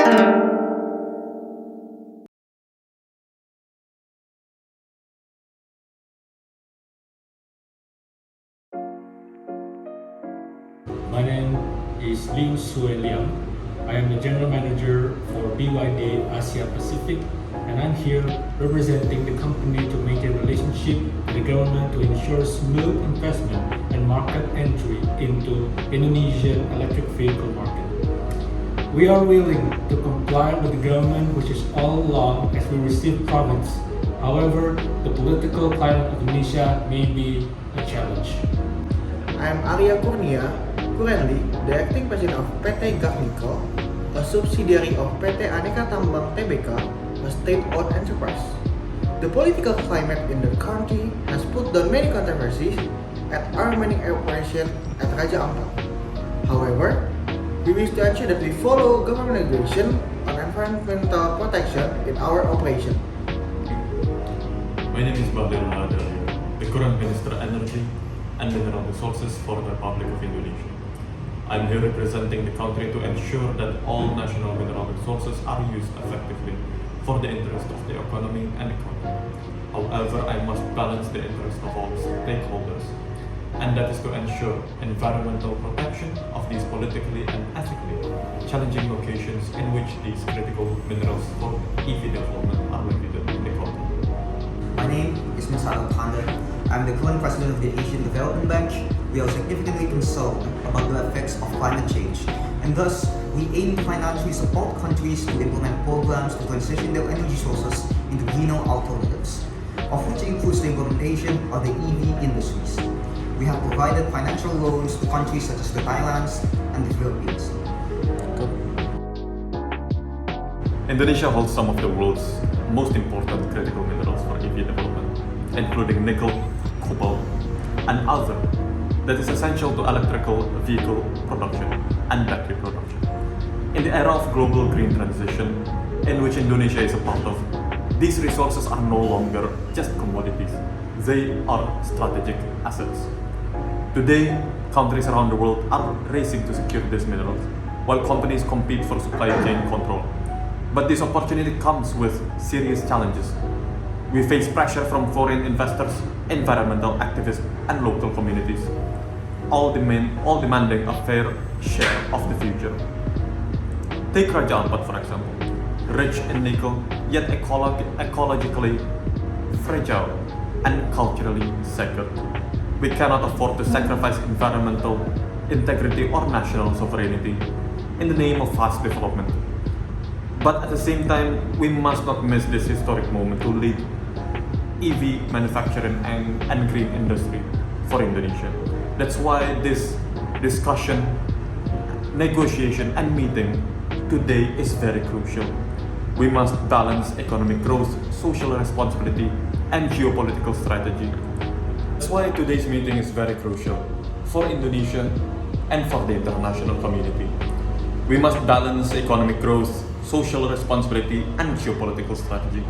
My name is Xueliang. I am the General Manager for BYD Asia Pacific, and I'm here representing the company to maintain relationship with the government to ensure smooth investment and market entry into Indonesian electric vehicle market. We are willing to comply with the government, which is all along as we receive profits. However, the political climate of Indonesia may be a challenge. I am Arya Kurnia, currently the acting president of PT Gag Nikel, a subsidiary of PT Aneka Tambang Tbk, a state-owned enterprise. The political climate in the country has put down many controversies at our mining operation at Raja Ampat. However, we wish to ensure that we follow government regulation on environmental protection in our operation. My name is Bahlil, Lahadalia, the current Minister Energy and Mineral Resources for the Republic of Indonesia. I'm here representing the country to ensure that all national mineral resources are used effectively for the interest of the economy and economy. However, I must balance the interest of all stakeholders, and that is to ensure environmental protection of these politically and ethically challenging locations in which these critical minerals for EV development are located in the country. My name is Masato Kanda. I'm the current president of the Asian Development Bank. We are significantly concerned about the effects of climate change, and thus we aim to financially support countries to implement programs to transition their energy sources into greener alternatives, of which includes the implementation of the EV industries. We have provided financial loans to countries such as the Thailands and the Philippines. Indonesia holds some of the world's most important critical minerals for EV development, including nickel, cobalt, and other that is essential to electrical vehicle production and battery production. In the era of global green transition, in which Indonesia is a part of, these resources are no longer just commodities, they are strategic assets. Today, countries around the world are racing to secure these minerals, while companies compete for supply chain control. But this opportunity comes with serious challenges. We face pressure from foreign investors, environmental activists, and local communities, all demanding a fair share of the future. Take Raja Ampat, for example, rich in nickel, yet ecologically fragile and culturally sacred. We cannot afford to sacrifice environmental integrity or national sovereignty in the name of fast development. But at the same time, we must not miss this historic moment to lead EV manufacturing and green industry for Indonesia. That's why this discussion, negotiation, and meeting today is very crucial. We must balance economic growth, social responsibility, and geopolitical strategy. That's why today's meeting is very crucial for Indonesia and for the international community. We must balance economic growth, social responsibility, and geopolitical strategy.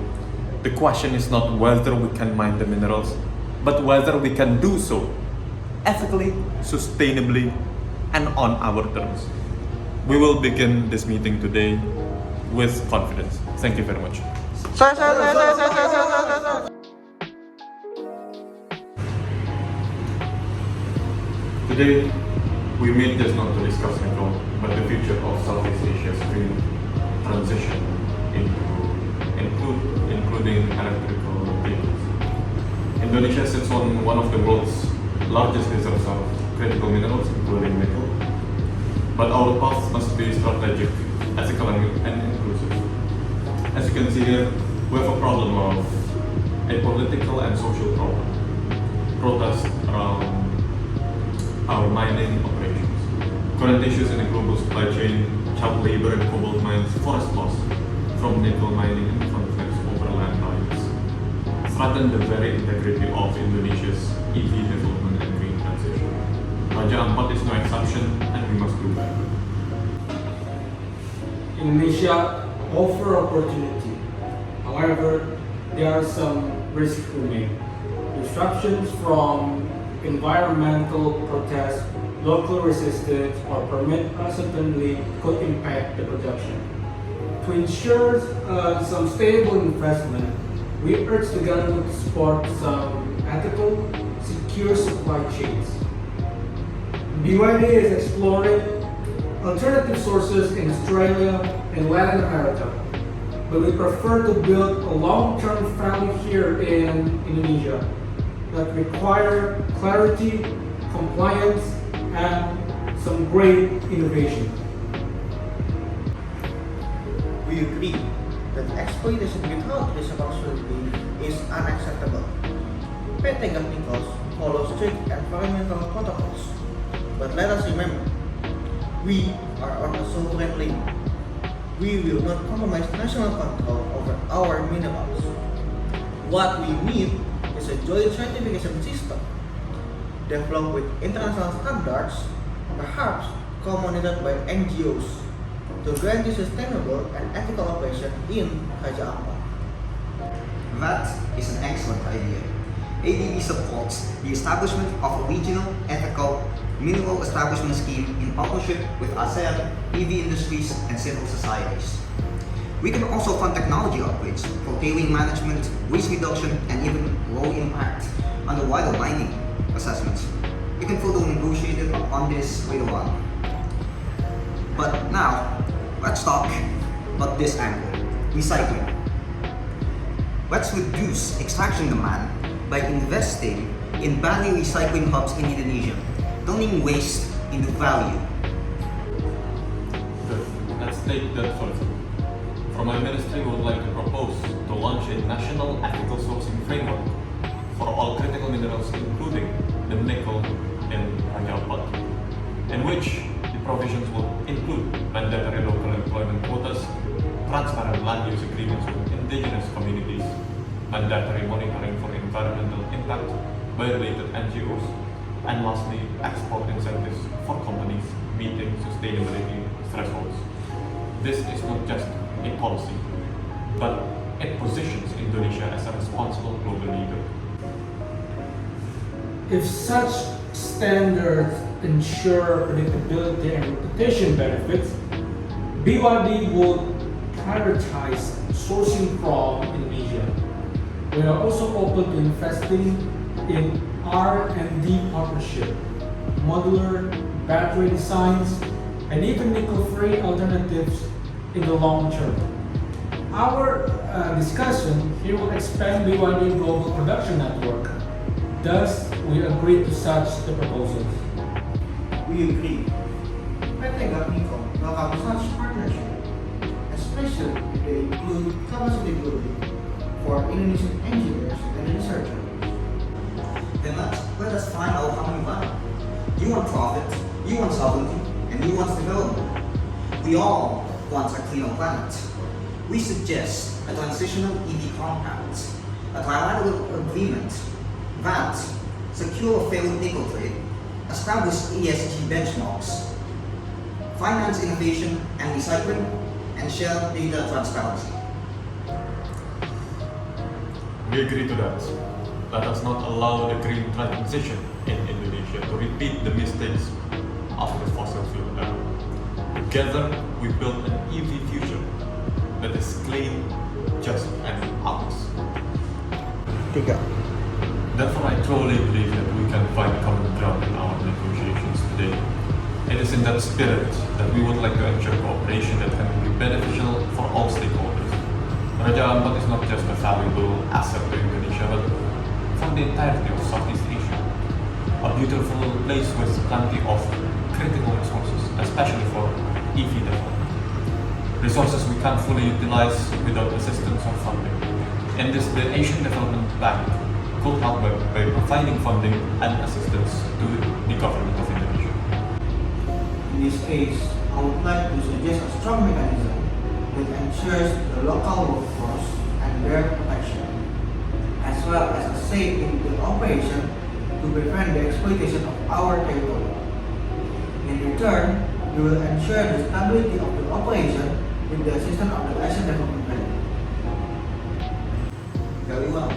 The question is not whether we can mine the minerals, but whether we can do so ethically, sustainably, and on our terms. We will begin this meeting today with confidence. Thank you very much. Today, we meet just not to discuss nickel, but the future of Southeast Asia's green transition including electrical vehicles. Indonesia sits on one of the world's largest reserves of critical minerals, including nickel. But our path must be strategic, ethical, and inclusive. As you can see here, we have a problem of a political and social problem. Protests around our mining operations. Current issues in the global supply chain, child labor in cobalt mines, forest loss from nickel mining, and conflicts over land rights threaten the very integrity of Indonesia's EV development and green transition. Raja Ampat is no exception, and we must do better. Indonesia offers opportunity. However, there are some risks remain. Disruptions from environmental protests, local resistance, or permit uncertainty could impact the production. To ensure some stable investment, we urge the government to support some ethical, secure supply chains. BYD is exploring alternative sources in Australia and Latin America, but we prefer to build a long-term value here in Indonesia that require clarity, compliance, and some great innovation. We agree that exploitation without responsibility is unacceptable. PT Gag Nikel follows strict environmental protocols, but let us remember, we are on a sovereign link. We will not compromise national control over our minerals. What we need is a joint certification system developed with international standards, perhaps co-monitored by NGOs, to guarantee sustainable and ethical operation in Raja Ampat. That is an excellent idea. ADB supports the establishment of a regional, ethical, mineral establishment scheme in partnership with ASEAN, EV industries, and civil societies. We can also fund technology upgrades for tailing management, waste reduction, and even low impact underwater mining assessments. We can further negotiate on this later on. But now, let's talk about this angle, recycling. Let's reduce extraction demand by investing in value recycling hubs in Indonesia, turning waste into value. Good. Let's take that further. From my ministry, we would like to propose to launch a national ethical sourcing framework for all critical minerals, including the nickel in Raja Ampat, in which the provisions will include mandatory local employment quotas, transparent land use agreements with indigenous communities, mandatory monitoring for environmental impact by related NGOs, and lastly, export incentives for companies meeting sustainability thresholds. This is not just a policy, but it positions Indonesia as a responsible global leader. If such standards ensure predictability and reputation benefits, BYD will prioritize sourcing from Indonesia. We are also open to investing in R&D partnership, modular battery designs, and even nickel-free alternatives in the long term. Our discussion here will expand BYD global production network. Thus, we agree to such the proposals. We agree. PT Gag Nikel welcomes such partnership, especially if they include capacity building for Indonesian engineers and researchers. Then let us find our common ground. You want profit, you want sovereignty, and you want development. We all want a cleaner planet. We suggest a transitional EV compact, a trilateral agreement that secure a fair nickel trade, establish ESG benchmarks, finance innovation and recycling, and share data transparency. We agree to that. Let us not allow the green transition in Indonesia to repeat the mistakes of the fossil fuel era. Together, we build an EV future that is clean, just, and honest. 3. Therefore, I truly believe that we can find common ground in our negotiations today. It is in that spirit that we would like to ensure cooperation that can be beneficial for all stakeholders. Raja Ampat is not just a valuable asset to Indonesia, but for the entirety of Southeast Asia. A beautiful place with plenty of critical resources, especially for EV development. Resources we can't fully utilize without assistance or funding. In this, the Asian Development Bank could help by providing funding and assistance to the government of Indonesia. In this case, I would like to suggest a strong mechanism that ensures the local workforce and their protection, as well as a say in the operation to prevent the exploitation of our territory. In return, we will ensure the stability of the operation with the assistance of the Asian Development Bank. Very well.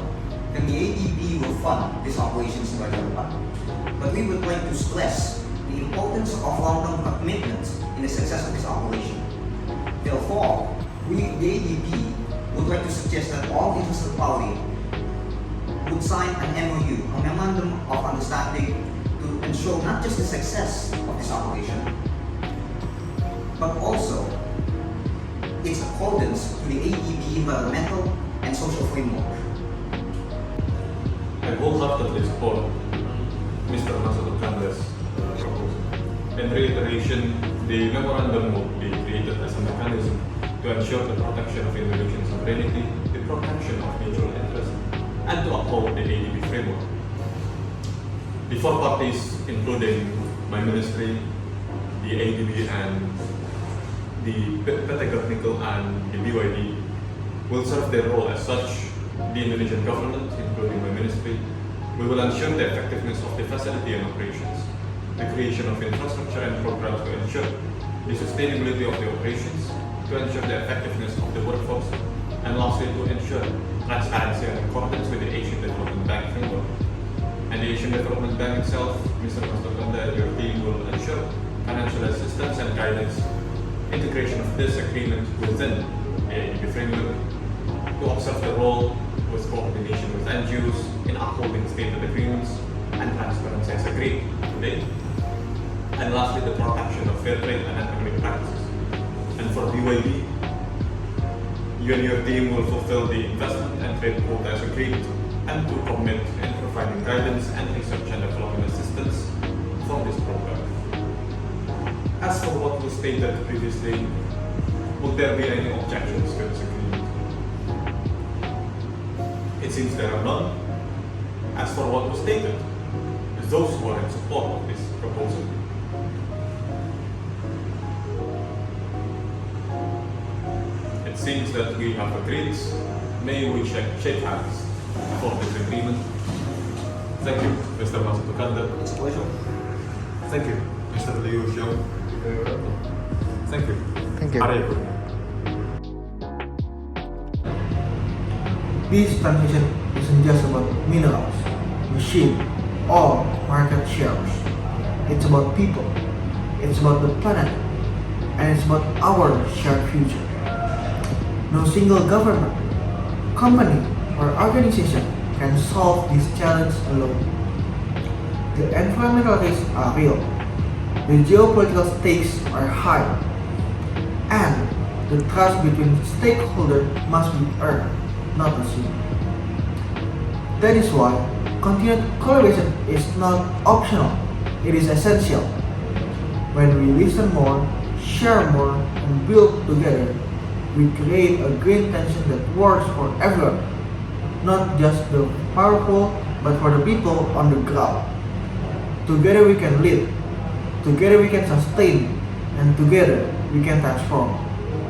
Then the ADB will fund these operations in Raja Ampat. But we would like to stress the importance of long-term commitment in the success of this operation. Therefore, the ADB, would like to suggest that all interested parties would sign an MOU, a Memorandum of Understanding, to ensure not just the success of this operation, but also its accordance to the ADB environmental and social framework. I wholeheartedly support Mr. Masato Kanda's proposal. In reiteration, the memorandum would be created as a mechanism to ensure the protection of Indonesian sovereignty, the protection of mutual interest, and to uphold the ADB framework. The four parties, including my ministry, the ADB, and the PT Gag Nikel and the BYD, will serve their role as such. The Indonesian government, including my ministry, we will ensure the effectiveness of the facility and operations, the creation of infrastructure and programs to ensure the sustainability of the operations, to ensure the effectiveness of the workforce, and lastly to ensure transparency and accordance with the Asian Development Bank framework. And the Asian Development Bank itself, Mr. Kanda and your team will ensure financial assistance and guidance, integration of this agreement within the ADB framework, to observe the role with coordination with NGOs in upholding stated agreements and transparency as agreed today. And lastly, the protection of fair trade and economic practices. And for BYD, you and your team will fulfill the investment and trade quota as agreed, and to commit in providing guidance and research and development assistance for this program. As for what was stated previously, would there be any objections to this agreement? It seems there are none. As for what was stated, is those who are in support of this proposal. It seems that we have agreed. May we shake hands for this agreement. Thank you, Mr. Masato Kanda. It's a pleasure. Thank you, Mr. Liu Xiong. Thank you. Thank you. Arya. This transition isn't just about minerals, machine, or market shares. It's about people, it's about the planet, and it's about our shared future. No single government, company, or organization can solve this challenge alone. The environmental risks are real, the geopolitical stakes are high, and the trust between stakeholders must be earned, not assumed. That is why continued collaboration is not optional, it is essential. When we listen more, share more, and build together, we create a green tension that works for everyone, not just the powerful, but for the people on the ground. Together we can lead, together we can sustain, and together we can transform.